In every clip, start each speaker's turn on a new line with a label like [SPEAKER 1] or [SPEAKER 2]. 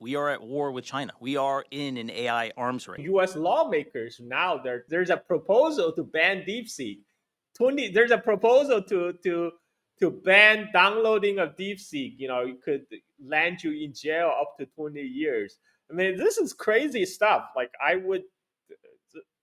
[SPEAKER 1] We are at war with China. We are in an AI arms race.
[SPEAKER 2] U.S. lawmakers now there's a proposal to ban DeepSeek. There's a proposal to ban downloading of DeepSeek. It could land you in jail up to 20 years. I mean, this is crazy stuff. Like I would,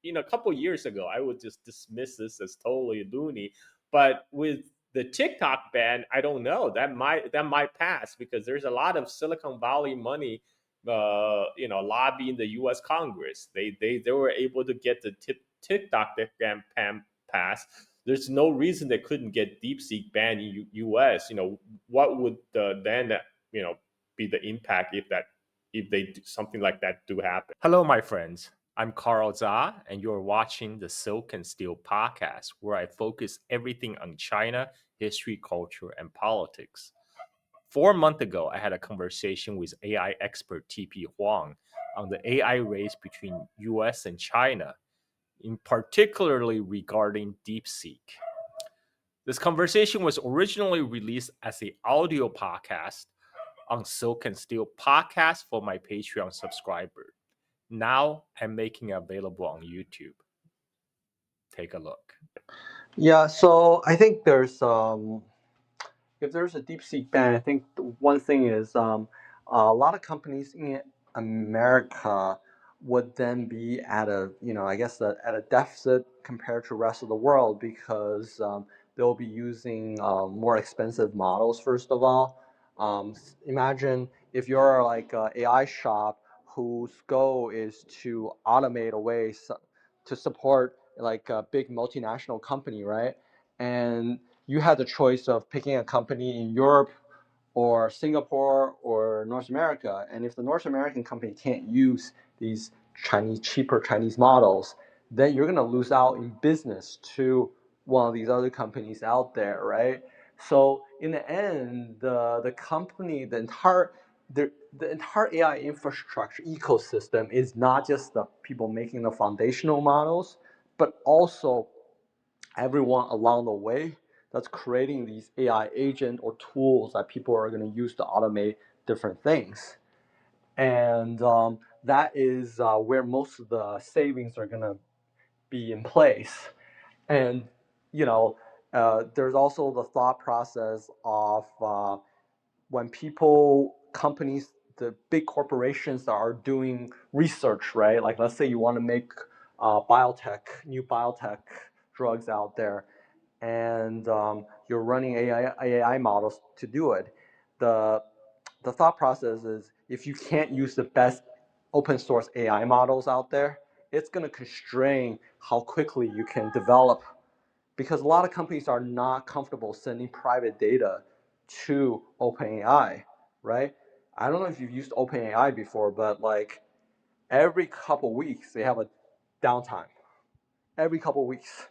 [SPEAKER 2] a couple years ago, I would just dismiss this as totally loony. But with the TikTok ban, I don't know. That might pass because there's a lot of Silicon Valley money, lobbying the U.S. Congress. They were able to get the TikTok ban pass. There's no reason they couldn't get DeepSeek banned in U.S. What would then be the impact if they do something like that do happen? Hello, my friends. I'm Carl Zha, and you're watching the Silk and Steel podcast, where I focus everything on China, history, culture, and politics. 4 months ago, I had a conversation with AI expert TP Huang on the AI race between US and China, in particularly regarding DeepSeek. This conversation was originally released as an audio podcast on Silk and Steel podcast for my Patreon subscriber. Now I'm making it available on YouTube. Take a look.
[SPEAKER 3] Yeah, so I think if there's a DeepSeek ban, I think one thing is a lot of companies in America would then be at a deficit compared to the rest of the world because they'll be using more expensive models. First of all, imagine if you're like an AI shop whose goal is to automate a way to support like a big multinational company, right? And you had the choice of picking a company in Europe or Singapore or North America. And if the North American company can't use these cheaper Chinese models, then you're going to lose out in business to one of these other companies out there, right? So in the end, the company, the entire AI infrastructure ecosystem is not just the people making the foundational models, but also everyone along the way that's creating these AI agent or tools that people are going to use to automate different things. And that is where most of the savings are going to be in place. And, there's also the thought process of when companies, the big corporations that are doing research, right? Like let's say you want to make new biotech drugs out there, and you're running AI models to do it. The thought process is if you can't use the best open source AI models out there, it's going to constrain how quickly you can develop, because a lot of companies are not comfortable sending private data to OpenAI, right? I don't know if you've used OpenAI before, but like every couple weeks they have a downtime. Every couple weeks.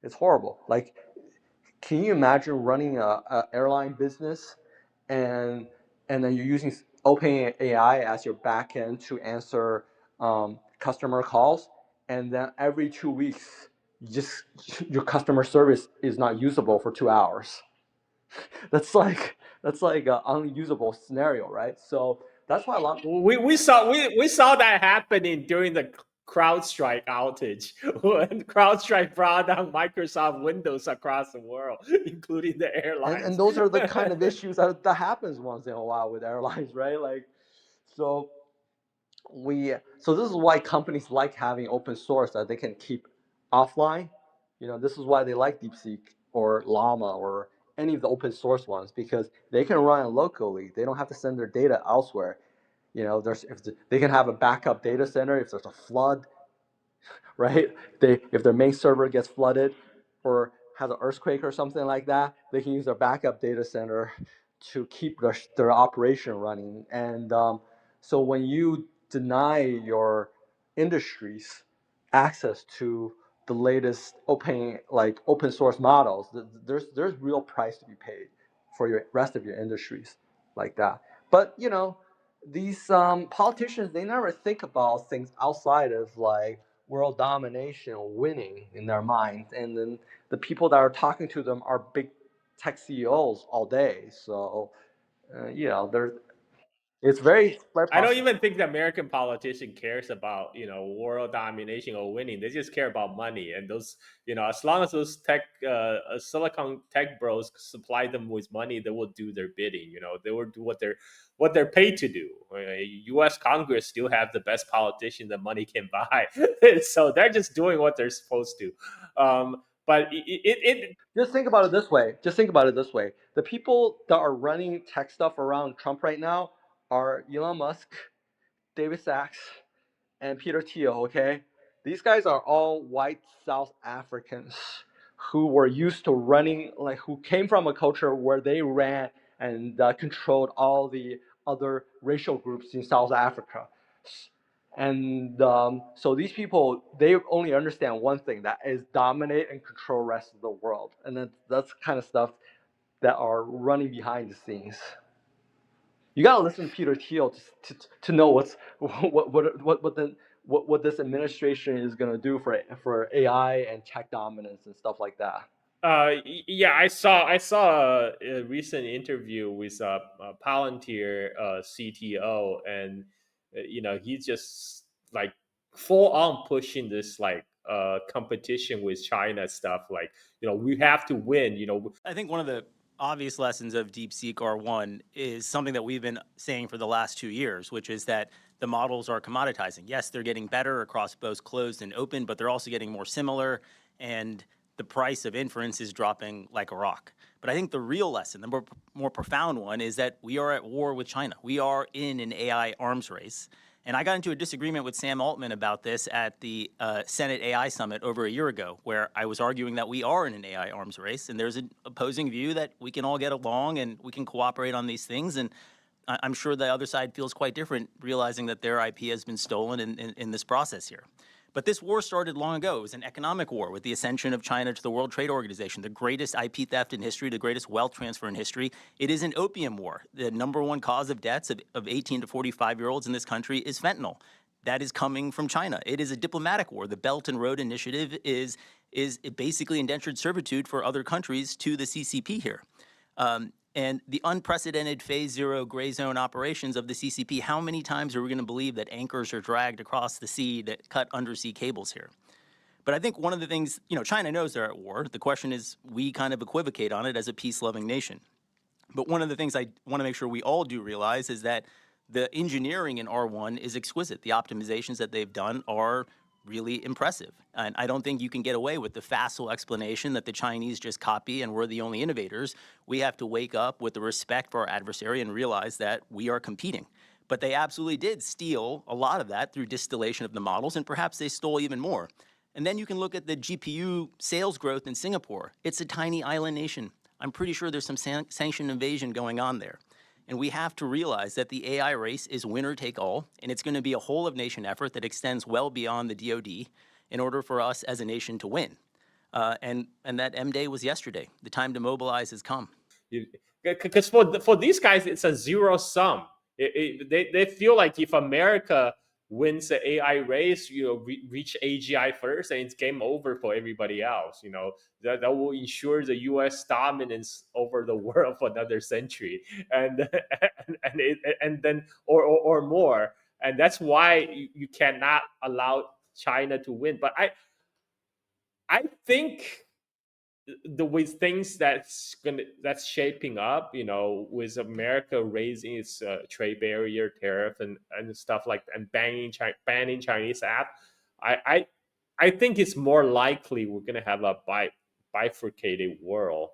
[SPEAKER 3] It's horrible. Like, can you imagine running a airline business and then you're using OpenAI as your backend to answer customer calls, and then every 2 weeks, your customer service is not usable for 2 hours. That's like an unusable scenario, right? So that's why a lot.
[SPEAKER 2] We saw that happening during the CrowdStrike outage when CrowdStrike brought down Microsoft Windows across the world, including the airlines.
[SPEAKER 3] And those are the kind of issues that happens once in a while with airlines, right? Like, so this is why companies like having open source that they can keep offline. This is why they like DeepSeek or Llama or any of the open source ones, because they can run locally. They don't have to send their data elsewhere. They can have a backup data center if there's a flood, right? If their main server gets flooded or has an earthquake or something like that, they can use their backup data center to keep their operation running. And so when you deny your industries access to the latest open source models, there's real price to be paid for your rest of your industries like that. But these politicians, they never think about things outside of like world domination or winning in their minds, and then the people that are talking to them are big tech CEOs all day. So there's It's very
[SPEAKER 2] I don't
[SPEAKER 3] possible.
[SPEAKER 2] even think the American politician cares about world domination or winning. They just care about money, and those as long as those silicon tech bros supply them with money, they will do their bidding. They will do what they're paid to do. U.S. Congress still have the best politician that money can buy, so they're just doing what they're supposed to. But it
[SPEAKER 3] Just think about it this way. Just think about it this way. The people that are running tech stuff around Trump right now are Elon Musk, David Sachs, and Peter Thiel, okay? These guys are all white South Africans who were used to running, like, who came from a culture where they ran and controlled all the other racial groups in South Africa. And so these people, they only understand one thing, that is dominate and control the rest of the world. And that's kind of stuff that are running behind the scenes. You gotta listen to Peter Thiel to know what this administration is gonna do for AI and tech dominance and stuff like that.
[SPEAKER 2] Yeah, I saw a recent interview with Palantir CTO, and he's just like full on pushing this like competition with China stuff. Like we have to win.
[SPEAKER 1] I think one of the obvious lessons of DeepSeek R1 is something that we've been saying for the last 2 years, which is that the models are commoditizing. Yes, they're getting better across both closed and open, but they're also getting more similar, and the price of inference is dropping like a rock. But I think the real lesson, the more profound one, is that we are at war with China. We are in an AI arms race. And I got into a disagreement with Sam Altman about this at the Senate AI Summit over a year ago, where I was arguing that we are in an AI arms race, and there's an opposing view that we can all get along and we can cooperate on these things. And I'm sure the other side feels quite different, realizing that their IP has been stolen in this process here. But this war started long ago. It was an economic war with the ascension of China to the World Trade Organization, the greatest IP theft in history, the greatest wealth transfer in history. It is an opium war. The number one cause of deaths of 18 to 45-year-olds in this country is fentanyl. That is coming from China. It is a diplomatic war. The Belt and Road Initiative is basically indentured servitude for other countries to the CCP here. And the unprecedented phase zero gray zone operations of the CCP, how many times are we going to believe that anchors are dragged across the sea that cut undersea cables here? But I think one of the things, China knows they're at war. The question is, we kind of equivocate on it as a peace-loving nation. But one of the things I want to make sure we all do realize is that the engineering in R1 is exquisite. The optimizations that they've done are really impressive. And I don't think you can get away with the facile explanation that the Chinese just copy and we're the only innovators. We have to wake up with the respect for our adversary and realize that we are competing. But they absolutely did steal a lot of that through distillation of the models, and perhaps they stole even more. And then you can look at the GPU sales growth in Singapore. It's a tiny island nation. I'm pretty sure there's some sanction invasion going on there. And we have to realize that the AI race is winner take all, and it's going to be a whole of nation effort that extends well beyond the DoD in order for us as a nation to win. And that M-Day was yesterday. The time to mobilize has come.
[SPEAKER 2] Because for these guys, it's a zero sum. They feel like if America wins the AI race, reach AGI first, and it's game over for everybody else. That will ensure the U.S. dominance over the world for another century, and and then or more. And that's why you cannot allow China to win. But I think the with things that's shaping up, with America raising its trade barrier tariff and stuff like, and banning Chinese app, I think it's more likely we're gonna have a bifurcated world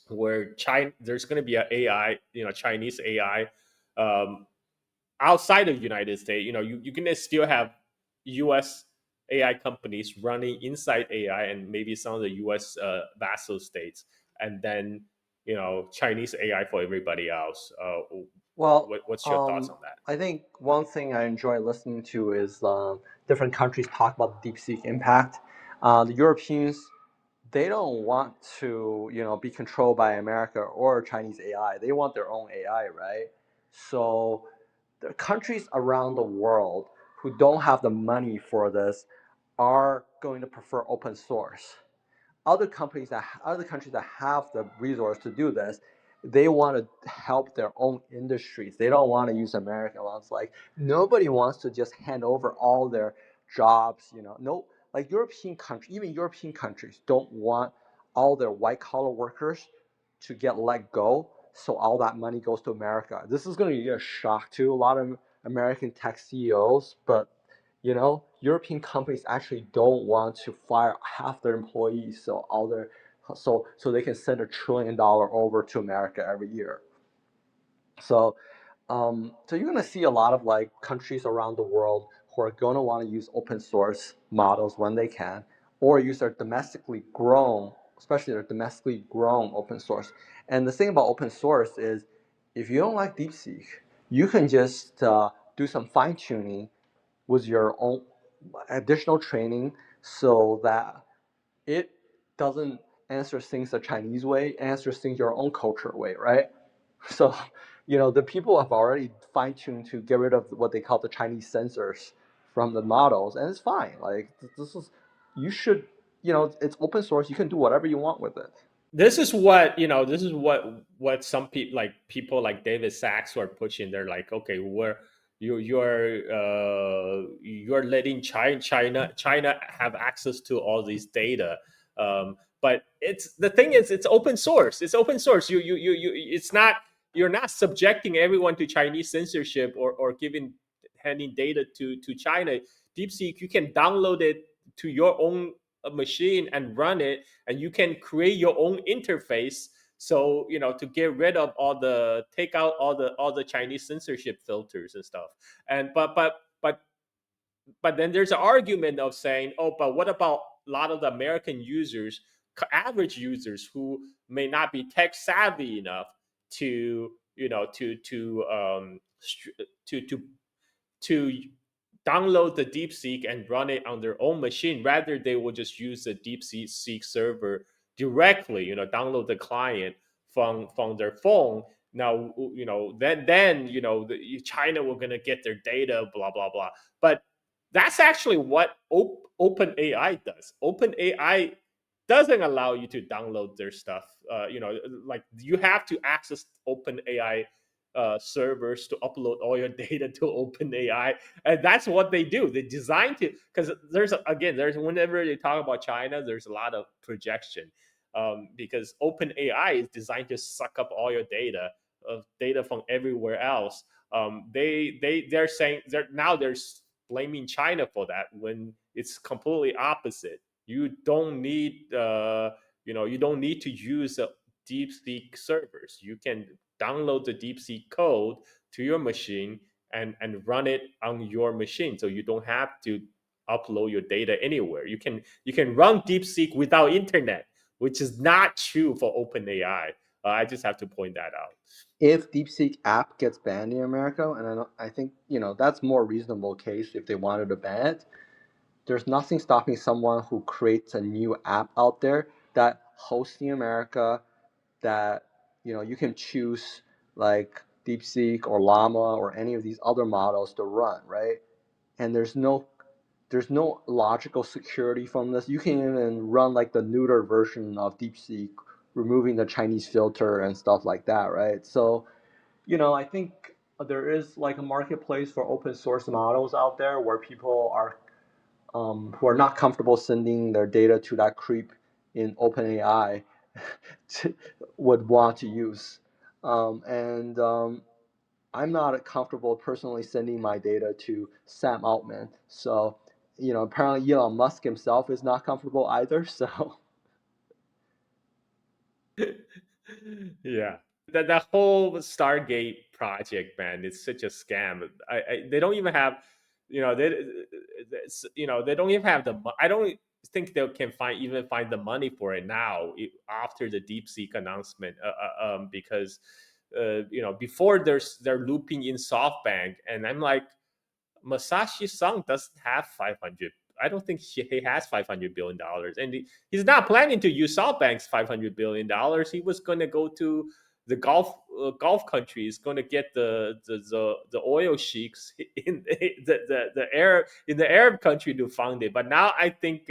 [SPEAKER 2] where China there's gonna be a AI, Chinese AI, um, outside of the United States. You can still have U.S. AI companies running inside AI, and maybe some of the U.S. Vassal states, and then Chinese AI for everybody else.
[SPEAKER 3] Well,
[SPEAKER 2] What's your thoughts on that?
[SPEAKER 3] I think one thing I enjoy listening to is different countries talk about the DeepSeek impact. The Europeans, they don't want to, be controlled by America or Chinese AI. They want their own AI, right? So the countries around the world who don't have the money for this are going to prefer open source. Other countries that have the resource to do this, they want to help their own industries. They don't want to use American ones. Like nobody wants to just hand over all their jobs. No, like European countries, even European countries don't want all their white collar workers to get let go. So all that money goes to America. This is going to be a shock to a lot of American tech CEOs, but European companies actually don't want to fire half their employees, so they can send $1 trillion over to America every year. So, so you're gonna see a lot of like countries around the world who are gonna want to use open source models when they can, or use their domestically grown, especially their domestically grown open source. And the thing about open source is, if you don't like DeepSeek, you can just do some fine tuning with your own additional training so that it doesn't answer things the Chinese way, it answers things your own culture way, right? So, the people have already fine tuned to get rid of what they call the Chinese censors from the models, and it's fine. Like this is, you should, it's open source. You can do whatever you want with it.
[SPEAKER 2] This is what some people like David Sachs are pushing. They're like, okay, you're letting China have access to all these data. But the thing is, it's open source. It's open source. It's not, you're not subjecting everyone to Chinese censorship or handing data to China. DeepSeek, you can download it to your own machine and run it, and you can create your own interface. So to get rid of take out all the Chinese censorship filters and stuff. And but then there's an argument of saying, oh, but what about a lot of the American users, average users who may not be tech savvy enough to to to to download the DeepSeek and run it on their own machine. Rather, they will just use the DeepSeek server directly. Download the client from their phone. Now, then China will gonna get their data, blah blah blah. But that's actually what OpenAI does. OpenAI doesn't allow you to download their stuff. Like you have to access OpenAI servers to upload all your data to OpenAI, and that's what they do. They design to, because there's whenever they talk about China, there's a lot of projection, because OpenAI is designed to suck up all your data from everywhere else. They're saying they're blaming China for that when it's completely opposite. You don't need you don't need to use DeepSeek servers. You can download the DeepSeek code to your machine and run it on your machine, so you don't have to upload your data anywhere. You can run DeepSeek without internet, which is not true for OpenAI. I just have to point that out.
[SPEAKER 3] If DeepSeek app gets banned in America, and I think that's more reasonable case if they wanted to ban it. There's nothing stopping someone who creates a new app out there that hosts in America, that you can choose like DeepSeek or Llama or any of these other models to run, right? And there's no logical security from this. You can even run like the neuter version of DeepSeek, removing the Chinese filter and stuff like that, right? So, I think there is like a marketplace for open source models out there where people are who are not comfortable sending their data to that creep in OpenAI would want to use. And I'm not comfortable personally sending my data to Sam Altman. So, apparently Elon Musk himself is not comfortable either. So,
[SPEAKER 2] Yeah, that whole Stargate project, man, it's such a scam. They don't even have, they don't even have I don't think they can find the money for it now, after the DeepSeek announcement, because before they're looping in SoftBank, and I'm like, Masashi Son doesn't have 500. I don't think he has $500 billion, and he's not planning to use SoftBank's $500 billion. He was going to go to the Gulf countries, going to get the oil sheiks in the Arab country to fund it. But now I think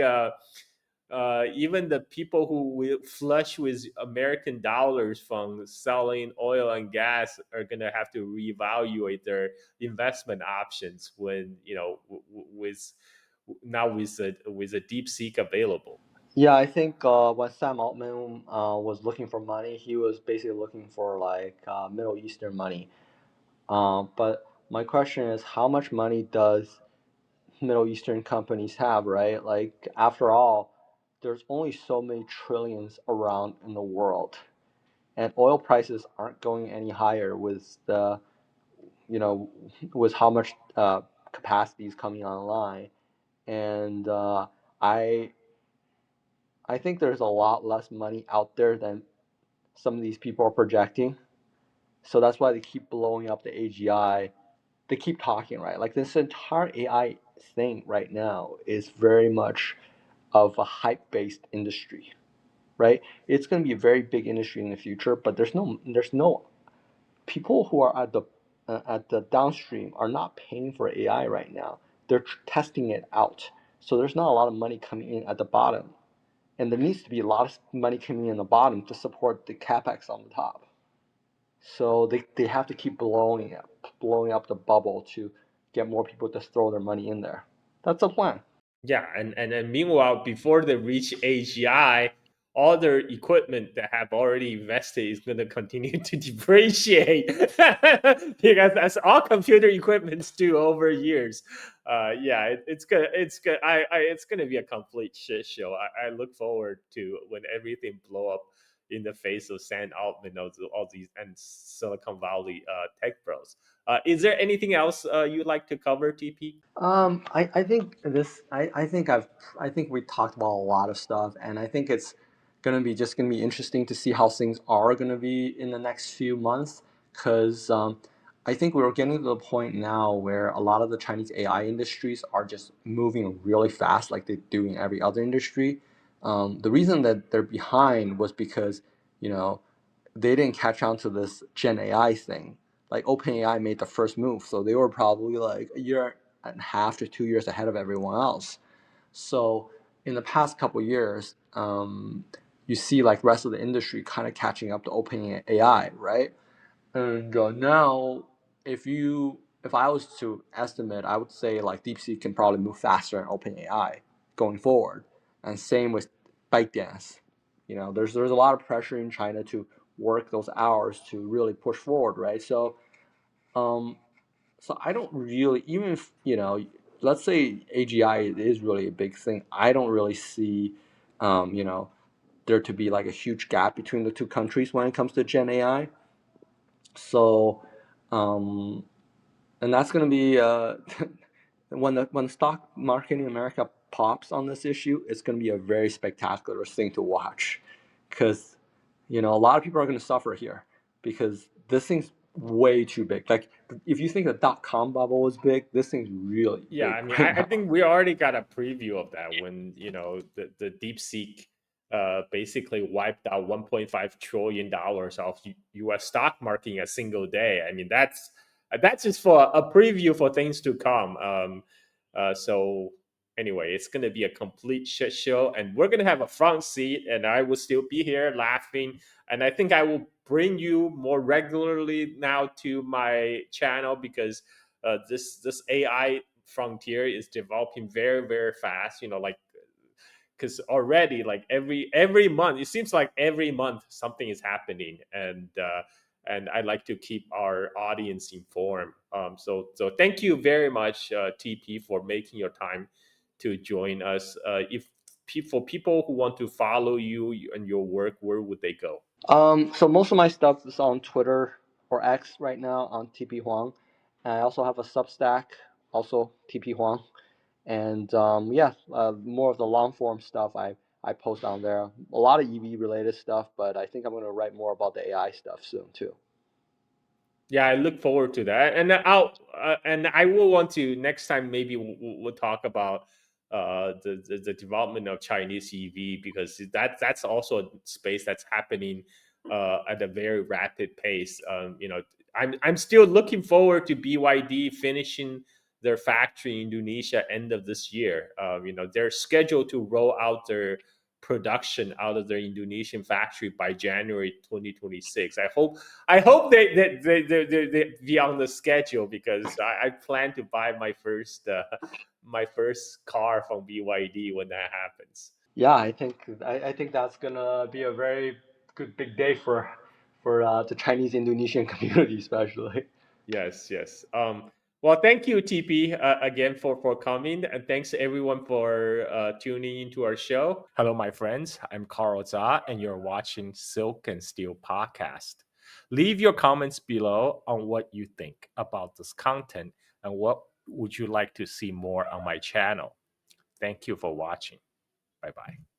[SPEAKER 2] even the people who will flush with American dollars from selling oil and gas are gonna have to reevaluate their investment options when with now with a deep seek available.
[SPEAKER 3] Yeah, I think when Sam Altman was looking for money, he was basically looking for like Middle Eastern money. But my question is, how much money does Middle Eastern companies have, right? Like, after all, there's only so many trillions around in the world, and oil prices aren't going any higher with the, you know, with how much capacity is coming online. And I I think there's a lot less money out there than some of these people are projecting. So that's why they keep blowing up the AGI. They keep talking, right? Like, this entire AI thing right now is very much of a hype-based industry, right? It's going to be a very big industry in the future, but there's no people who are at the downstream are not paying for AI right now. They're testing it out. So there's not a lot of money coming in at the bottom, and there needs to be a lot of money coming in the bottom to support the capex on the top. So they have to keep blowing up the bubble to get more people to throw their money in there. That's the plan.
[SPEAKER 2] Yeah, and meanwhile, before they reach AGI, all their equipment that have already invested is going to continue to depreciate because that's all computer equipments do over years. Yeah, it's gonna be a complete shit show. I look forward to when everything blow up in the face of Sam Altman, all these and Silicon Valley tech bros. Is there anything else you'd like to cover, TP?
[SPEAKER 3] I think I think we talked about a lot of stuff, and I think it's gonna be interesting to see how things are gonna be in the next few months, because I think we're getting to the point now where a lot of the Chinese AI industries are just moving really fast, like they do in every other industry. The reason that they're behind was because, you know, they didn't catch on to this Gen AI thing. Like, OpenAI made the first move, so they were probably like a year and a half to 2 years ahead of everyone else. So in the past couple years, you see like rest of the industry kind of catching up to OpenAI, right? And now, if I was to estimate, I would say like DeepSeek can probably move faster than OpenAI going forward, and same with ByteDance. There's a lot of pressure in China to work those hours to really push forward, right? Um, so I don't really, even if, let's say AGI is really a big thing, I don't really see, um, you know, there to be like a huge gap between the two countries when it comes to Gen AI. So, um, and that's going to be when the stock market in America pops on this issue, it's going to be a very spectacular thing to watch, because a lot of people are going to suffer here because this thing's way too big. Like, if you think the dot-com bubble was big, this thing's really
[SPEAKER 2] Yeah,
[SPEAKER 3] big
[SPEAKER 2] I mean,
[SPEAKER 3] right
[SPEAKER 2] I
[SPEAKER 3] now.
[SPEAKER 2] think we already got a preview of that when the DeepSeek basically wiped out 1.5 trillion dollars of U.S. stock market in a single day. I mean, that's just for a preview for things to come. So anyway, it's gonna be a complete shit show, and we're gonna have a front seat, and I will still be here laughing, and I think I will bring you more regularly now to my channel because this AI frontier is developing very very fast. Like because already like every month it seems like every month something is happening, and I like to keep our audience informed. So thank you very much, TP, for making your time to join us. If for people who want to follow you and your work, where would they go?
[SPEAKER 3] So most of my stuff is on Twitter or X right now on TP Huang. And I also have a Substack, also TP Huang. And yeah, more of the long form stuff I post on there. A lot of EV related stuff, but I think I'm going to write more about the AI stuff soon too.
[SPEAKER 2] Yeah, I look forward to that, and I will want to next time maybe we'll talk about the development of Chinese EV because that's also a space that's happening at a very rapid pace. I'm still looking forward to BYD finishing their factory in Indonesia end of this year. They're scheduled to roll out their production out of their Indonesian factory by January 2026. I hope they be on the schedule, because I plan to buy my first car from BYD when that happens.
[SPEAKER 3] Yeah, I think that's gonna be a very good big day for the Chinese Indonesian community, especially.
[SPEAKER 2] Yes, yes. Well, thank you, TP, again for coming, and thanks to everyone for tuning into our show. Hello, my friends. I'm Carl Zha, and you're watching Silk and Steel podcast. Leave your comments below on what you think about this content and what would you like to see more on my channel. Thank you for watching. Bye bye.